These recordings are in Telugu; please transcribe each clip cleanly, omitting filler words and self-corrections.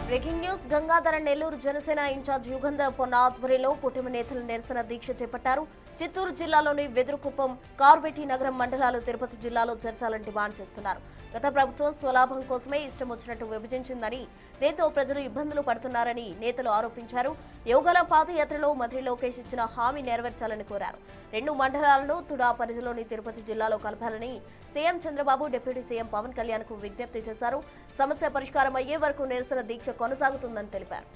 Breaking news Gangadhara Nellore Janasena incharge Yugandhar Ponna ఆధ్వర్యంలో కూటమి నేతలు నిరసన దీక్ష చేపట్టారు. చిత్తూరు జిల్లాలోని వెదురుకుప్పం, కార్వేటి నగరం మండలాలు తిరుపతి జిల్లాలో చేర్చాలని డిమాండ్ చేస్తున్నారు. గత ప్రభుత్వం స్వలాభం కోసమే ఇష్టం వచ్చినట్టు విభజించిందని, దీంతో ప్రజలు ఇబ్బందులు పడుతున్నారని నేతలు ఆరోపించారు. యోగాల పాదయాత్రలో మంత్రి లోకేష్ ఇచ్చిన హామీ నెరవేర్చాలని కోరారు. 2 మండలాలను తుడా పరిధిలోని తిరుపతి జిల్లాలో కలపాలని CM Chandrababu deputy CM Pawan Kalyan కు విజ్ఞప్తి చేశారు. సమస్య పరిష్కారం అయ్యే వరకు నిరసన దీక్ష కొనసాగుతుందని తెలిపారు.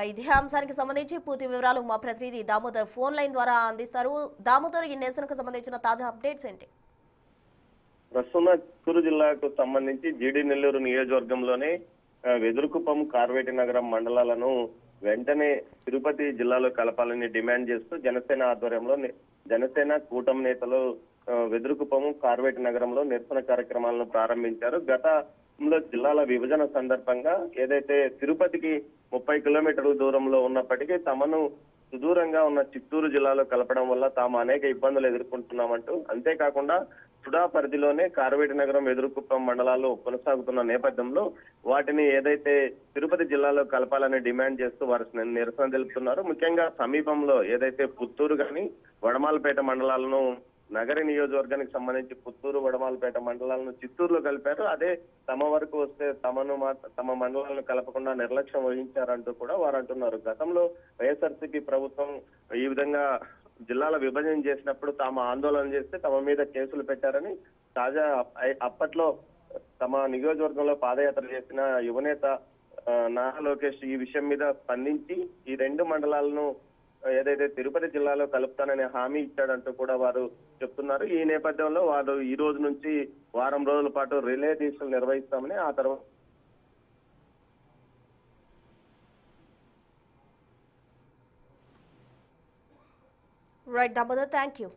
ఇదే అంశానికి సంబంధించి పూర్తి వివరాలు మా ప్రతినిధి దామోదర్ ఫోన్ లైన్ ద్వారా అందిస్తారు. దామోదర్, ఈ నిరసనకు సంబంధించిన తాజా అప్డేట్స్ ఏంటి? ప్రస్తుతం చిత్తూరు జిల్లాకు సంబంధించి జీడి నెల్లూరు నియోజకవర్గంలోనే వెదురుకుప్పం, కార్వేటి నగరం మండలాలను వెంటనే తిరుపతి జిల్లాలో కలపాలని డిమాండ్ చేస్తూ జనసేన ఆధ్వర్యంలో జనసేన కూటమి నేతలు వెదురుకుప్పము, కార్వేటి నగరంలో నిరసన కార్యక్రమాలను ప్రారంభించారు. గతంలో జిల్లాల విభజన సందర్భంగా ఏదైతే తిరుపతికి 30 కిలోమీటర్ల దూరంలో ఉన్నప్పటికీ తమను సుదూరంగా ఉన్న చిత్తూరు జిల్లాలో కలపడం వల్ల తాము అనేక ఇబ్బందులు ఎదుర్కొంటున్నామంటూ, అంతేకాకుండా తుడా పరిధిలోనే కార్వేటి నగరం, వెదురుకుప్పం మండలాలు కొనసాగుతున్న నేపథ్యంలో వాటిని ఏదైతే తిరుపతి జిల్లాలో కలపాలని డిమాండ్ చేస్తూ వారు నిరసన తెలుపుతున్నారు. ముఖ్యంగా సమీపంలో ఏదైతే పుత్తూరు గాని, వడమాలపేట మండలాలను నగరి నియోజకవర్గానికి సంబంధించి పుత్తూరు, వడమాలపేట మండలాలను చిత్తూరులో కలిపారు. అదే తమ వరకు వస్తే తమ మండలాలను కలపకుండా నిర్లక్ష్యం వహించారంటూ కూడా వారు అంటున్నారు. గతంలో వైఎస్ఆర్సీపీ ప్రభుత్వం ఈ విధంగా జిల్లాల విభజన చేసినప్పుడు తాము ఆందోళన చేస్తే తమ మీద కేసులు పెట్టారని, తాజా అప్పట్లో తమ నియోజకవర్గంలో పాదయాత్ర చేసిన యువనేత నారా లోకేష్ ఈ విషయం మీద స్పందించి ఈ 2 మండలాలను ఏదైతే తిరుపతి జిల్లాలో కలుపుతానని హామీ ఇచ్చాడంటూ కూడా వారు చెప్తున్నారు. ఈ నేపథ్యంలో వారు ఈ రోజు నుంచి వారం రోజుల పాటు రిలే దీక్షలు నిర్వహిస్తామని, ఆ తర్వాత రైట్ దామోదర్, థ్యాంక్ యూ.